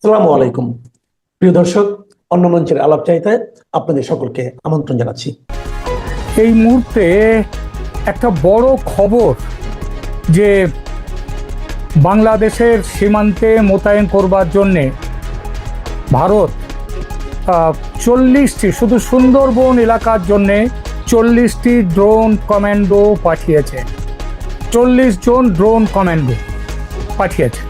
আসসালামু আলাইকুম প্রিয় দর্শক, অন্য মঞ্চের আলাপচারিতায় আপনাদের সকলকে আমন্ত্রণ জানাচ্ছি। এই মুহূর্তে একটা বড় খবর যে বাংলাদেশের সীমান্তে মোতায়েন করবার জন্যে ভারত 40টি, শুধু সুন্দরবন এলাকার জন্যে 40টি ড্রোন কমান্ডো পাঠিয়েছে। 40 জন ড্রোন কমান্ডো পাঠিয়েছে।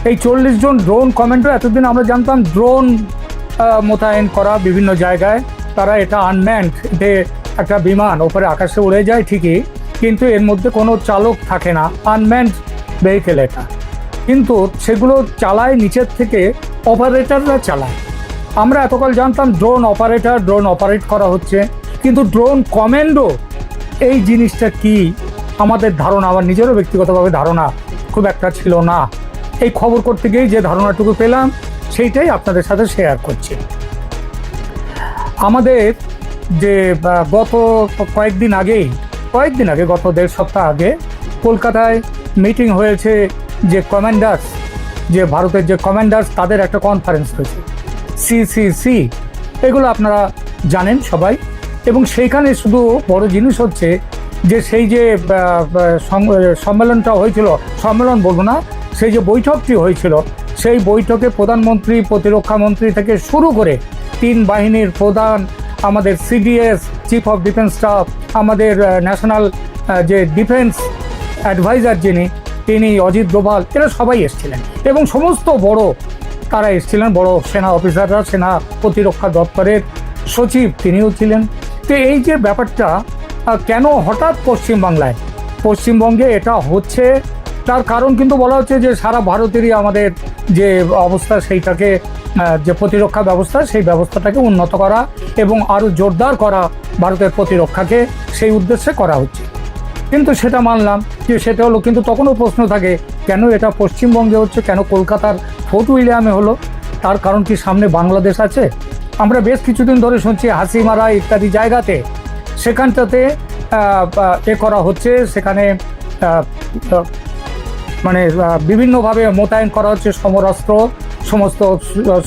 এই 40 জন ড্রোন কমান্ডো, এতদিন আমরা জানতাম ড্রোন মোতায়েন করা বিভিন্ন জায়গায়, তারা এটা আনম্যান্ড, এতে একটা বিমান ওপরে আকাশে উড়ে যায় ঠিকই, কিন্তু এর মধ্যে কোনো চালক থাকে না, আনম্যান্ড ভেহিকেল এটা। কিন্তু সেগুলো চালায় নিচের থেকে অপারেটররা চালায়। আমরা এতকাল জানতাম ড্রোন অপারেটর, ড্রোন অপারেট করা হচ্ছে, কিন্তু ড্রোন কমান্ডো এই জিনিসটা কি আমাদের ধারণা, আমার নিজেরও ব্যক্তিগতভাবে ধারণা খুব একটা ছিল না। এই খবর করতে গিয়েই যে ধারণাটুকু পেলাম সেইটাই আপনাদের সাথে শেয়ার করছি। আমাদের যে গত কয়েকদিন আগে, গত 1.5 সপ্তাহ আগে কলকাতায় মিটিং হয়েছে, যে কমান্ডার্স, যে ভারতের যে কমান্ডার্স, তাদের একটা কনফারেন্স হয়েছে, সিসিসি, এগুলো আপনারা জানেন সবাই। এবং সেইখানে শুধু বড় জিনিস হচ্ছে যে সেই যে সম্মেলনটা হয়েছিল, সম্মেলন বলবো না, সেই যে বৈঠকটি হয়েছিল, সেই বৈঠকে প্রধানমন্ত্রী, প্রতিরক্ষা মন্ত্রী থেকে শুরু করে 3 বাহিনীর প্রধান, আমাদের CDS, chief of defence staff, আমাদের ন্যাশনাল যে ডিফেন্স অ্যাডভাইজার যিনি, তিনি অজিত ডোভাল, এরা সবাই এসেছিলেন। এবং সমস্ত বড় তারা এসেছিলেন, বড় সেনা অফিসাররা, সেনা প্রতিরক্ষা দপ্তরের সচিব তিনিও ছিলেন। তো এই যে ব্যাপারটা কেন হঠাৎ পশ্চিমবঙ্গে এটা হচ্ছে, তার কারণ কিন্তু বলা হচ্ছে যে সারা ভারতেরই আমাদের যে অবস্থা, সেইটাকে যে প্রতিরক্ষা ব্যবস্থা, সেই ব্যবস্থাটাকে উন্নত করা এবং আরও জোরদার করা ভারতের প্রতিরক্ষাকে, সেই উদ্দেশ্যে করা হচ্ছে। কিন্তু সেটা মানলাম যে সেটা হলো, কিন্তু তখনও প্রশ্ন থাকে কেন এটা পশ্চিমবঙ্গে হচ্ছে, কেন কলকাতার ফোর্ট উইলিয়ামে হলো? তার কারণ কি সামনে বাংলাদেশ আছে? আমরা বেশ কিছুদিন ধরে শুনছি হাসিমারা ইত্যাদি জায়গাতে, সেখানটাতে করা হচ্ছে, সেখানে মানে বিভিন্নভাবে মোতায়েন করা হচ্ছে সমরাস্ত্র, সমস্ত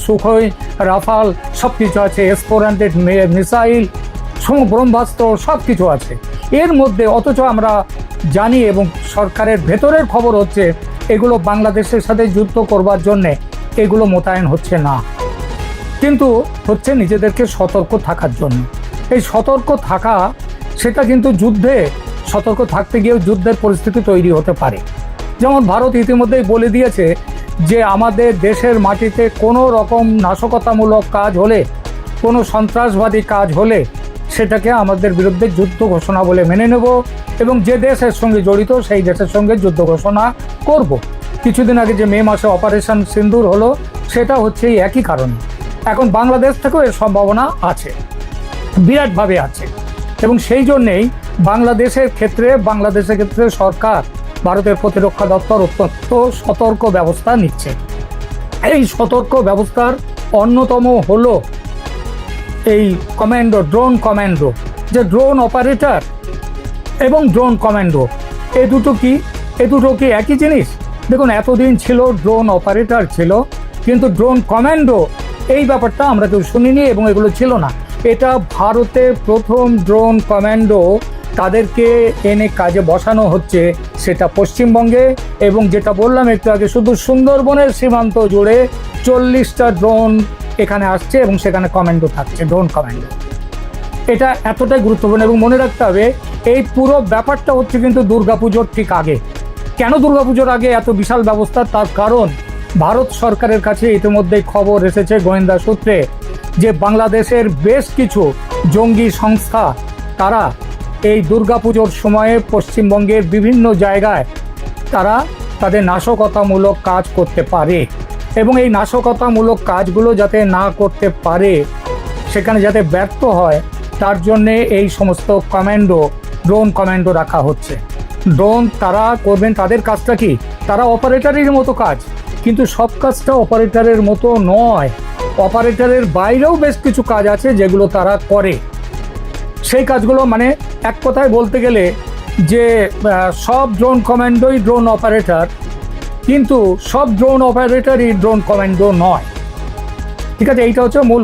সুখোই, রাফাল সব কিছু আছে, S-400 মিসাইল, ব্রহ্মাস্ত্র সব কিছু আছে এর মধ্যে। অথচ আমরা জানি এবং সরকারের ভেতরের খবর হচ্ছে এগুলো বাংলাদেশের সাথে যুদ্ধ করবার জন্যে এগুলো মোতায়েন হচ্ছে না, কিন্তু হচ্ছে নিজেদেরকে সতর্ক থাকার জন্য। এই সতর্ক থাকা, সেটা কিন্তু যুদ্ধে সতর্ক থাকতে গিয়েও যুদ্ধের পরিস্থিতি তৈরি হতে পারে। যেমন ভারত ইতিমধ্যেই বলে দিয়েছে যে আমাদের দেশের মাটিতে কোনো রকম নাশকতামূলক কাজ হলে, কোনো সন্ত্রাসবাদী কাজ হলে, সেটাকে আমাদের বিরুদ্ধে যুদ্ধ ঘোষণা বলে মেনে নেব এবং যে দেশের সঙ্গে জড়িত সেই দেশের সঙ্গে যুদ্ধ ঘোষণা করব। কিছুদিন আগে যে মে মাসে অপারেশন সিন্দুর হলো, সেটা হচ্ছে এই একই কারণে। এখন বাংলাদেশ থেকেও এর সম্ভাবনা আছে, বিরাটভাবে আছে। এবং সেই জন্যেই বাংলাদেশের ক্ষেত্রে সরকার, ভারতের প্রতিরক্ষা দপ্তর অত্যন্ত সতর্ক ব্যবস্থা নিচ্ছে। এই সতর্ক ব্যবস্থার অন্যতম হলো এই ড্রোন কমান্ডো, যে ড্রোন অপারেটর এবং ড্রোন কমান্ডো, এ দুটো কি একই জিনিস? দেখুন, এতদিন ছিল ড্রোন অপারেটর ছিল, কিন্তু ড্রোন কমান্ডো এই ব্যাপারটা আমরা কেউ শুনিনি এবং এগুলো ছিল না। এটা ভারতের প্রথম ড্রোন কমান্ডো, তাদেরকে এনে কাজে বসানো হচ্ছে, সেটা পশ্চিমবঙ্গে। এবং যেটা বললাম একটু আগে, শুধু সুন্দরবনের সীমান্ত জুড়ে 40টা ড্রোন এখানে আসছে এবং সেখানে কমান্ডো থাকছে, ড্রোন কমান্ডো। এটা এতটাই গুরুত্বপূর্ণ। এবং মনে রাখতে হবে, এই পুরো ব্যাপারটা হচ্ছে কিন্তু দুর্গাপুজোর ঠিক আগে। কেন দুর্গাপুজোর আগে এত বিশাল ব্যবস্থা? তার কারণ ভারত সরকারের কাছে ইতিমধ্যেই খবর এসেছে গোয়েন্দা সূত্রে যে বাংলাদেশের বেশ কিছু জঙ্গি সংস্থা, তারা এই দুর্গাপুজোর সময়ে পশ্চিমবঙ্গের বিভিন্ন জায়গায় তারা তাদের নাশকতামূলক কাজ করতে পারে। এবং এই নাশকতামূলক কাজগুলো যাতে না করতে পারে, সেখানে যাতে ব্যর্থ হয়, তার জন্যে এই সমস্ত ড্রোন কমান্ডো রাখা হচ্ছে। ড্রোন তারা করবেন, তাদের কাজটা কি? তারা অপারেটরের মতো কাজ, কিন্তু সব কাজটা অপারেটরের মতো নয়। অপারেটরের বাইরেও বেশ কিছু কাজ আছে যেগুলো তারা করে। সেই কাজগুলো, মানে এক কথায় বলতে গেলে, যে সব ড্রোন কমান্ডোই ড্রোন অপারেটর, কিন্তু সব ড্রোন অপারেটরই ড্রোন কমান্ডো নয়। ঠিক আছে, এইটা হচ্ছে মূল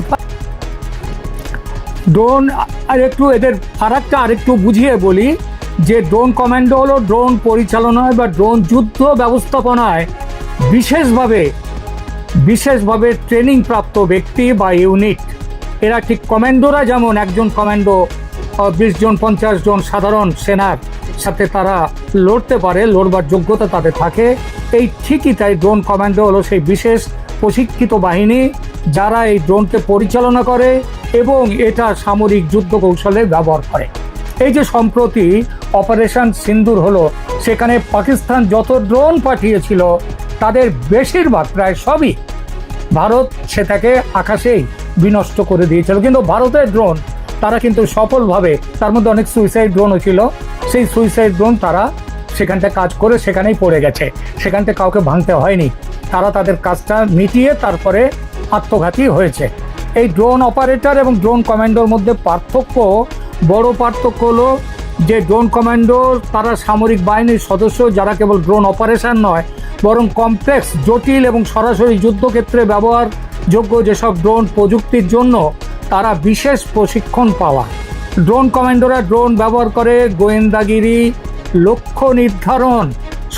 ড্রোন। আর একটু এদের ফারাকটা আরেকটু বুঝিয়ে বলি যে ড্রোন কমান্ডো হলো ড্রোন পরিচালনায় বা ড্রোন যুদ্ধ ব্যবস্থাপনায় বিশেষভাবে ট্রেনিং প্রাপ্ত ব্যক্তি বা ইউনিট। এরা ঠিক কমান্ডোরা যেমন একজন কমান্ডো 20 জন 50 জন সাধারণ সেনার সাথে তারা লড়তে পারে, লড়বার যোগ্যতা তাদের থাকে, এই ঠিকই তাই ড্রোন কমান্ডো হলো সেই বিশেষ প্রশিক্ষিত বাহিনী যারা এই ড্রোনকে পরিচালনা করে এবং এটা সামরিক যুদ্ধ কৌশলে ব্যবহার করে। এই যে সম্প্রতি অপারেশন সিন্দুর হলো, সেখানে পাকিস্তান যত ড্রোন পাঠিয়েছিল তাদের বেশিরভাগ প্রায় সবই ভারত সেটাকে আকাশেই বিনষ্ট করে দিয়েছিল। কিন্তু ভারতের ড্রোন তারা কিন্তু সফলভাবে, তার মধ্যে অনেক সুইসাইড ড্রোনও ছিল, সেই সুইসাইড ড্রোন তারা সেখানটা কাজ করে সেখানেই পড়ে গেছে, সেখানটা কাউকে ভাঙতে হয়নি, তারা তাদের কাজটা মিটিয়ে তারপরে আত্মঘাতী হয়েছে। এই ড্রোন অপারেটর এবং ড্রোন কমান্ডোর মধ্যে বড় পার্থক্য হলো যে ড্রোন কমান্ডো তারা সামরিক বাহিনীর সদস্য যারা কেবল ড্রোন অপারেশন নয় বরং কমপ্লেক্স, জটিল এবং সরাসরি যুদ্ধক্ষেত্রে ব্যবহারযোগ্য যেসব ড্রোন প্রযুক্তির জন্য তারা বিশেষ প্রশিক্ষণ পাওয়া। ড্রোন কমান্ডোরা ড্রোন ব্যবহার করে গোয়েন্দাগিরি, লক্ষ্য নির্ধারণ,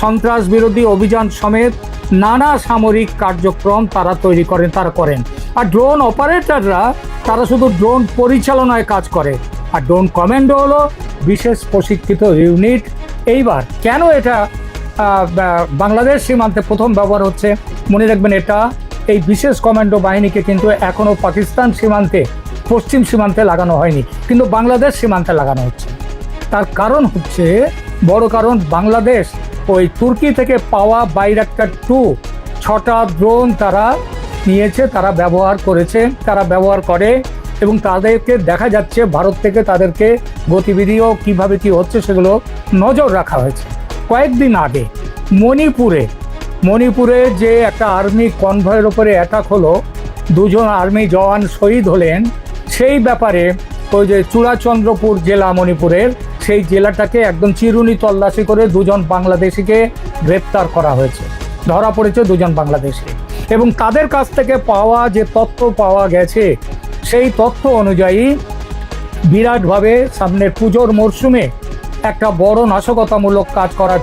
সন্ত্রাস বিরোধী অভিযান সমেত নানা সামরিক কার্যক্রম তারা করেন। আর ড্রোন অপারেটররা তারা শুধু ড্রোন পরিচালনায় কাজ করে। আর ড্রোন কমান্ডো হলো বিশেষ প্রশিক্ষিত ইউনিট। এইবার কেন এটা বাংলাদেশ সীমান্তে প্রথম ব্যবহার হচ্ছে, মনে রাখবেন এই বিশেষ কমান্ডো বাহিনীকে কিন্তু এখনো পাকিস্তান সীমান্তে, পশ্চিম সীমান্তে লাগানো হয়নি, কিন্তু বাংলাদেশ সীমান্তে লাগানো হচ্ছে। তার কারণ হচ্ছে, বড় কারণ, বাংলাদেশ ওই তুর্কি থেকে পাওয়া বাইরাক্টার 2 6টা ড্রোন তারা নিয়েছে, তারা ব্যবহার করে এবং তাদেরকে দেখা যাচ্ছে ভারত থেকে তাদেরকে গতিবিধিও কিভাবে কি হচ্ছে সেগুলো নজর রাখা হয়েছে। কয়েকদিন আগে মণিপুরে যে একটা আর্মি কনভয়ের ওপরে অ্যাটাক হলো, 2 জন আর্মি জওয়ান শহীদ হলেন, সেই ব্যাপারে ওই যে চূড়াচন্দ্রপুর জেলা মণিপুরের, সেই জেলাটাকে একদম চিরুনি তল্লাশি করে 2 জন বাংলাদেশিকে গ্রেপ্তার করা হয়েছে, ধরা পড়েছে 2 জন বাংলাদেশি। এবং তাদের কাছ থেকে যে তথ্য পাওয়া গেছে, সেই তথ্য অনুযায়ী বিরাটভাবে সামনের পুজোর মরশুমে একটা বড় নাশকতামূলক কাজ করার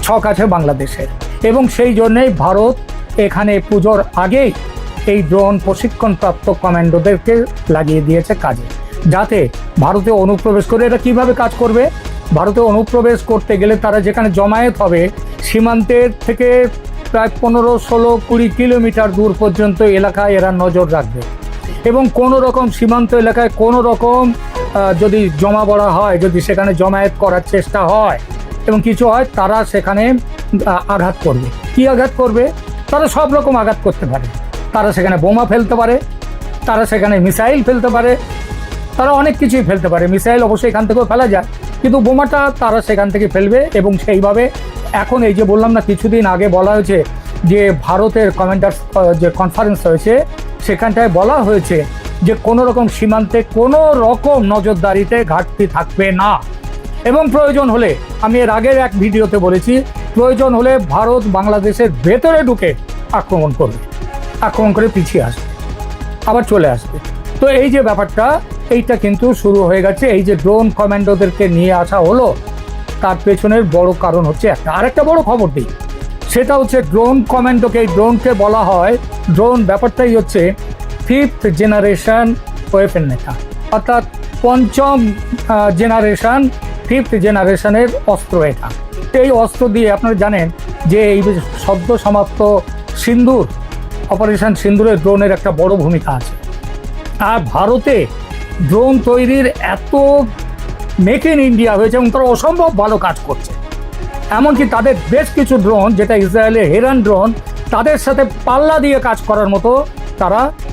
ছক আছে বাংলাদেশের। এবং সেই জন্যেই ভারত এখানে পুজোর আগেই এই ড্রোন প্রশিক্ষণপ্রাপ্ত কমান্ডোদেরকে লাগিয়ে দিয়েছে কাজে, যাতে ভারতে অনুপ্রবেশ করে। এরা কিভাবে কাজ করবে? ভারতে অনুপ্রবেশ করতে গেলে তারা যেখানে জমায়েত হবে, সীমান্তের থেকে প্রায় 15, 16, 20 কিলোমিটার দূর পর্যন্ত এলাকায় এরা নজর রাখবে এবং কোনো রকম সীমান্ত এলাকায় কোনো রকম যদি জমা পড়া হয়, যদি সেখানে জমায়েত করার চেষ্টা হয় এবং কিছু হয়, তারা সেখানে আঘাত করবে। কি আঘাত করবে? তারা সব রকম আঘাত করতে পারে। তারা সেখানে বোমা ফেলতে পারে, তারা সেখানে মিসাইল ফেলতে পারে, তারা অনেক কিছুই ফেলতে পারে। মিসাইল অবশ্যই এখান থেকেও ফেলা যায়, কিন্তু বোমাটা তারা সেখান থেকে ফেলবে। এবং সেইভাবে এখন এই যে বললাম না, কিছুদিন আগে বলা হয়েছে যে ভারতের কমান্ডার্স যে কনফারেন্স হয়েছে, সেখানটায় বলা হয়েছে যে কোনো রকম সীমান্তে কোনো রকম নজরদারিতে ঘাটতি থাকবে না। এবং প্রয়োজন হলে, আমি এর আগের এক ভিডিওতে বলেছি, প্রয়োজন হলে ভারত বাংলাদেশের ভেতরে ঢুকে আক্রমণ করে পিছিয়ে আসবে, আবার চলে আসবে। তো এই যে ব্যাপারটা, এইটা কিন্তু শুরু হয়ে গেছে। এই যে ড্রোন কমান্ডোদেরকে নিয়ে আসা হলো, তার পেছনের বড় কারণ হচ্ছে আরেকটা বড় খবর দিই, সেটা হচ্ছে ড্রোন কমান্ডোকে, এই ড্রোনকে বলা হয়, ড্রোন ব্যাপারটাই হচ্ছে 5th জেনারেশন ওয়েপন নেতা, অর্থাৎ 5ম জেনারেশন, 5th জেনারেশনের অস্ত্র এটা। এই অস্ত্র দিয়ে আপনারা জানেন যে এই সদ্য সমাপ্ত সিন্দুর, অপারেশন সিন্দুরের ড্রোনের একটা বড় ভূমিকা আছে। আর ভারতে ড্রোন তৈরির এত মেক ইন ইন্ডিয়া হয়েছে এবং তারা অসম্ভব ভালো কাজ করছে। এমনকি তাদের বেশ কিছু ড্রোন, যেটা ইসরায়েলের হেরান ড্রোন, তাদের সাথে পাল্লা দিয়ে কাজ করার মতো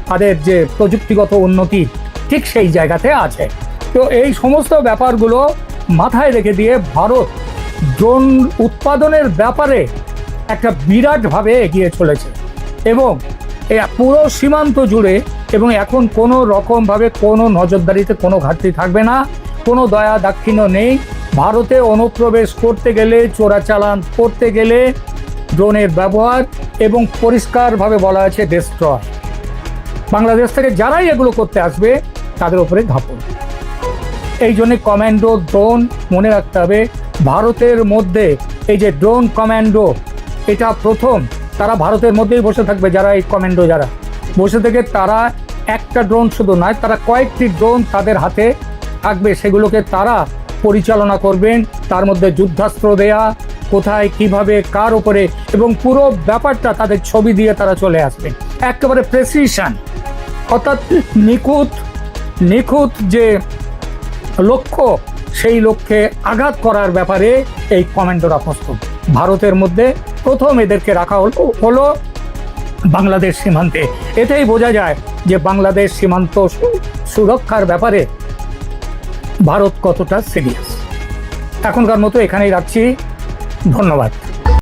তাদের যে প্রযুক্তিগত উন্নতি ঠিক সেই জায়গাতে আছে। তো এই সমস্ত ব্যাপারগুলো মাথায় রেখে দিয়ে ভারত ড্রোন উৎপাদনের ব্যাপারে একটা বিরাটভাবে এগিয়ে চলেছে এবং পুরো সীমান্ত জুড়ে। এবং এখন কোনো রকমভাবে কোনো নজরদারিতে কোনো ঘাটতি থাকবে না, কোনো দয়া দাক্ষিণ্য নেই। ভারতে অনুপ্রবেশ করতে গেলে, চোরাচালান করতে গেলে ড্রোনের ব্যবহার, এবং পরিষ্কারভাবে বলা আছে ডেস্ট্রয়। বাংলাদেশ থেকে যারাই এগুলো করতে আসবে তাদের উপরে ঝাঁপুন। এই জন্য কমান্ডো ড্রোন মনে রাখতে হবে। ভারতের মধ্যে এই যে ড্রোন কমান্ডো, এটা প্রথম। তারা ভারতের মধ্যেই বসে থাকবে, যারা এই কমান্ডো যারা বসে থেকে, তারা একটা ড্রোন শুধু নয়, তারা কয়েকটি ড্রোন তাদের হাতে থাকবে, সেগুলোকে তারা পরিচালনা করবেন। তার মধ্যে যুদ্ধাস্ত্র দেয়া, কোথায় কিভাবে কার উপরে, এবং পুরো ব্যাপারটা তাদের ছবি দিয়ে তারা চলে আসবে। একেবারে প্রেসিশন, অর্থাৎ নিখুঁত যে লক্ষ্য, সেই লক্ষ্যে আঘাত করার ব্যাপারে এই কমান্ডোরা প্রস্তুত। ভারতের মধ্যে প্রথম এদেরকে রাখা হলো বাংলাদেশ সীমান্তে। এটাই বোঝা যায় যে বাংলাদেশ সীমান্ত সুরক্ষার ব্যাপারে ভারত কতটা সিরিয়াস। এখনকার মতো এখানেই রাখছি, ধন্যবাদ।